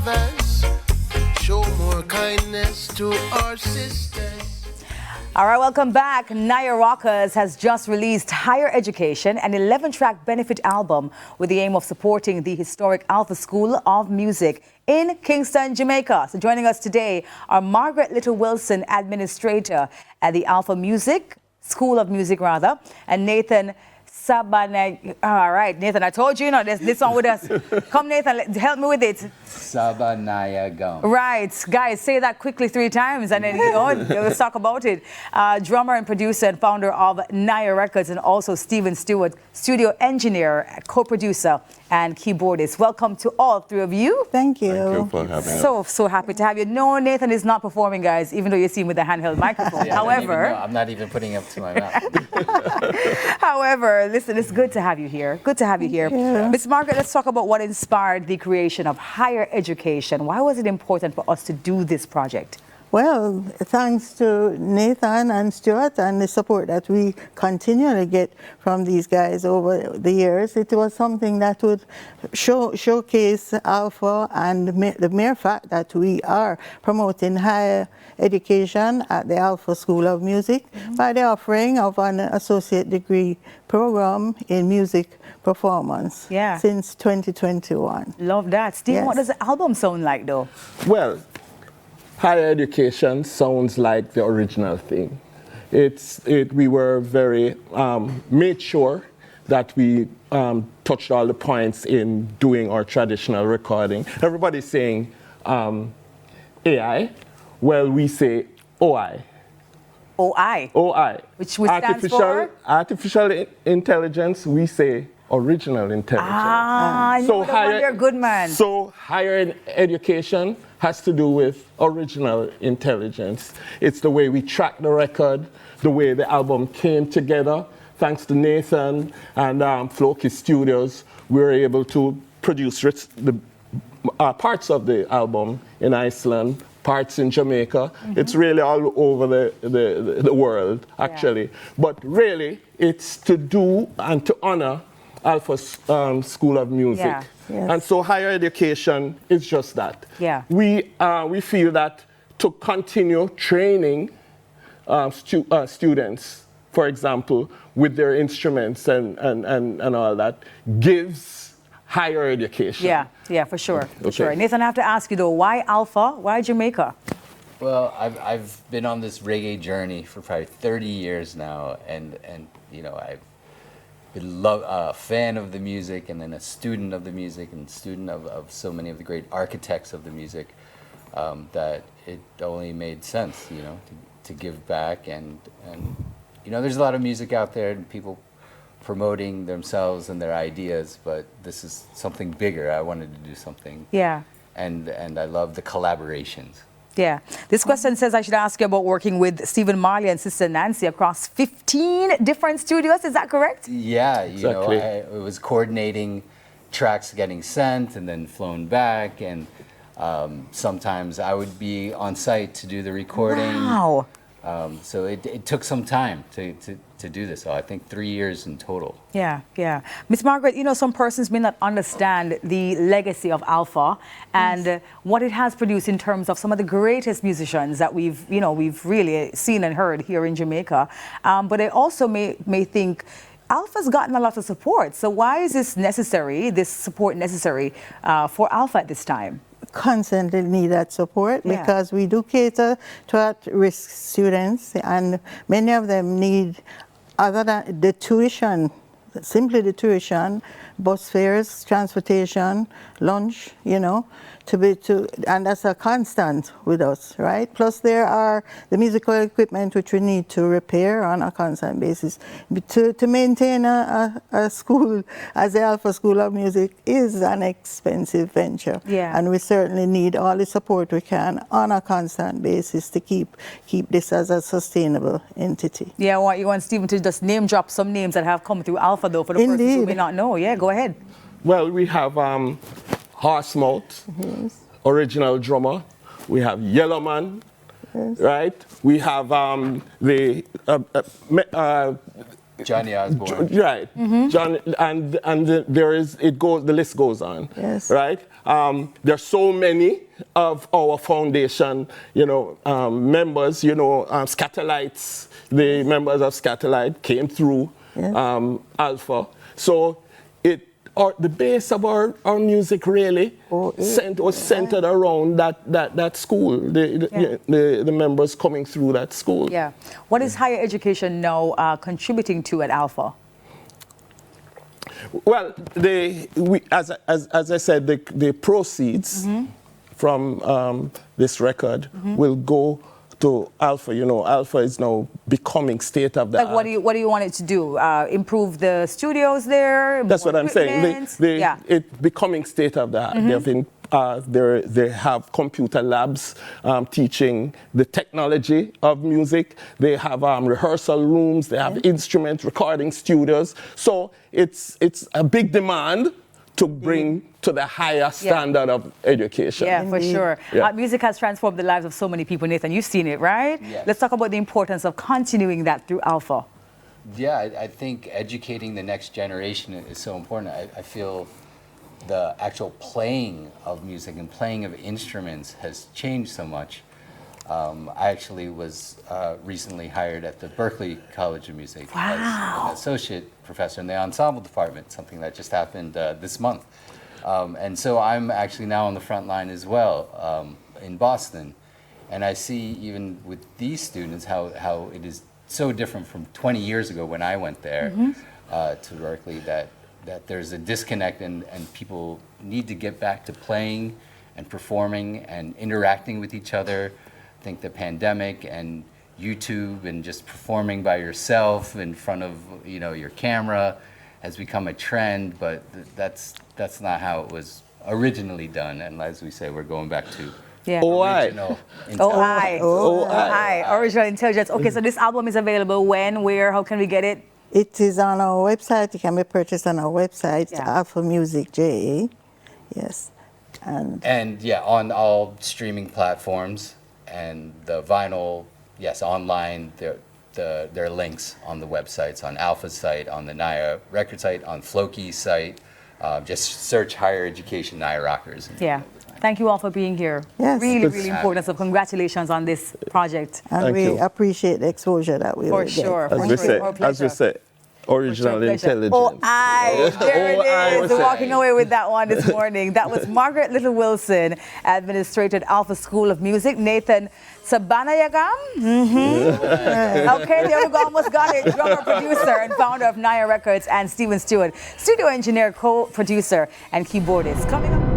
brothers, show more kindness to our sisters. All right, welcome back. Naya Rockers has just released Higher Education, an 11-track benefit album with the aim of supporting the historic Alpha School of Music in Kingston, Jamaica. So joining us today are Margaret Little-Wilson, administrator at the Alpha School of Music, and Nathan Sabanaya. All right, Nathan, I told you, this one with us. Come, Nathan, help me with it. Sabanaya Gum. Right, guys, say that quickly 3 times and then, let's talk about it. Drummer and producer and founder of Naya Records, and also Stephen Stewart, studio engineer, co-producer and keyboardist. Welcome to all 3 of you. Thank you. Thank you for having us. So happy to have you. No, Nathan is not performing, guys, even though you see him with the handheld microphone. Yeah, However, I'm not even putting it up to my mouth. However, listen, it's good to have you here. Good to have you here. Yeah. Miss Margaret, let's talk about what inspired the creation of Higher Education. Why was it important for us to do this project? Well, thanks to Nathan and Stuart and the support that we continually get from these guys over the years, it was something that would showcase Alpha and the mere fact that we are promoting higher education at the Alpha School of Music by the offering of an associate degree program in music performance since 2021. Love that. Steve, Yes. what does the album sound like, though? Well, higher education sounds like the original thing. We were very, made sure that we touched all the points in doing our traditional recording. Everybody's saying AI. Well, we say OI. OI. OI. Which stands for? Artificial intelligence, we say original intelligence. Ah, so you're a good man. So higher education has to do with original intelligence. It's the way we track the record, the way the album came together. Thanks to Nathan and Floki Studios, we were able to produce the parts of the album in Iceland, parts in Jamaica. It's really all over the world, actually. Yeah. But really, it's to do and to honor Alpha School of Music. Yeah. Yes. And so higher education is just that. Yeah. We feel that to continue training students, for example, with their instruments and all that, gives higher education. Yeah, for sure. For sure. Nathan, I have to ask you though, why Alpha? Why Jamaica? Well, I've been on this reggae journey for probably 30 years now, and I've been a fan of the music, and then a student of the music, and student of so many of the great architects of the music, that it only made sense, to give back, and there's a lot of music out there and people promoting themselves and their ideas, but this is something bigger. I wanted to do something. Yeah. And I love the collaborations. Yeah. This question says I should ask you about working with Stephen Marley and Sister Nancy across 15 different studios. Is that correct? Yeah, exactly. It was coordinating tracks getting sent and then flown back, and sometimes I would be on site to do the recording. Wow. So it took some time to do this. So I think 3 years in total. Yeah. Miss Margaret, some persons may not understand the legacy of Alpha and what it has produced in terms of some of the greatest musicians that we've really seen and heard here in Jamaica. But they also may think Alpha's gotten a lot of support. So why is this support necessary for Alpha at this time? Constantly need that support because we do cater to at-risk students, and many of them need, other than the tuition, simply the tuition, bus fares, transportation, lunch, and that's a constant with us, right? Plus there are the musical equipment which we need to repair on a constant basis. To maintain a school as the Alpha School of Music is an expensive venture. Yeah. And we certainly need all the support we can on a constant basis to keep this as a sustainable entity. Yeah, I want you and Stephen to just name drop some names that have come through Alpha though for the persons who may not know. Yeah, go ahead. Well, we have Horsemouth, original drummer. We have Yellowman, right? We have Johnny Osborne. Right. John, and the list goes on. Yes. Right? There's so many of our foundation, members, Scatterlights, the members of Scatterlight came through Alpha. So the base of our music really was centered around that school, the members coming through that school. Yeah. What is higher education now contributing to at Alpha? Well, as I said, the proceeds from this record will go to Alpha. Alpha is now becoming state of the art. Like, what do you want it to do? Improve the studios there? That's what I'm saying. It's becoming state of the art. They have computer labs teaching the technology of music. They have rehearsal rooms. They have instrument recording studios. So it's a big demand to bring to the higher standard of education. Yeah, for sure. Yeah. Music has transformed the lives of so many people, Nathan. You've seen it, right? Yes. Let's talk about the importance of continuing that through Alpha. Yeah, I think educating the next generation is so important. I feel the actual playing of music and playing of instruments has changed so much. I actually was recently hired at the Berklee College of Music as an associate professor in the ensemble department, something that just happened this month. And so I'm actually now on the front line as well in Boston. And I see even with these students how it is so different from 20 years ago when I went there to Berklee, that there's a disconnect and people need to get back to playing and performing and interacting with each other. I think the pandemic and YouTube and just performing by yourself in front of your camera has become a trend, but that's not how it was originally done. And as we say, we're going back to original intelligence. Original intelligence. Okay, so this album is available when, where, how can we get it? It is on our website. It can be purchased on our website, Alpha Music JA. Yes. And on all streaming platforms. And the vinyl, yes, online, there are links on the websites, on Alpha's site, on the Naya record site, on Floki's site. Just search Higher Education Naya Rockers. Yeah. Thank you all for being here. Yes. Really important. So congratulations on this project. And we appreciate the exposure that we will get. As we say, original intelligence. There it is. Walking away with that one this morning. That was Margaret Little Wilson, administrator at Alpha School of Music. Nathan Sabanayagam. Okay, there we go. Almost got it. Drummer, producer, and founder of Naya Records, and Stephen Stewart, studio engineer, co-producer, and keyboardist. Coming up.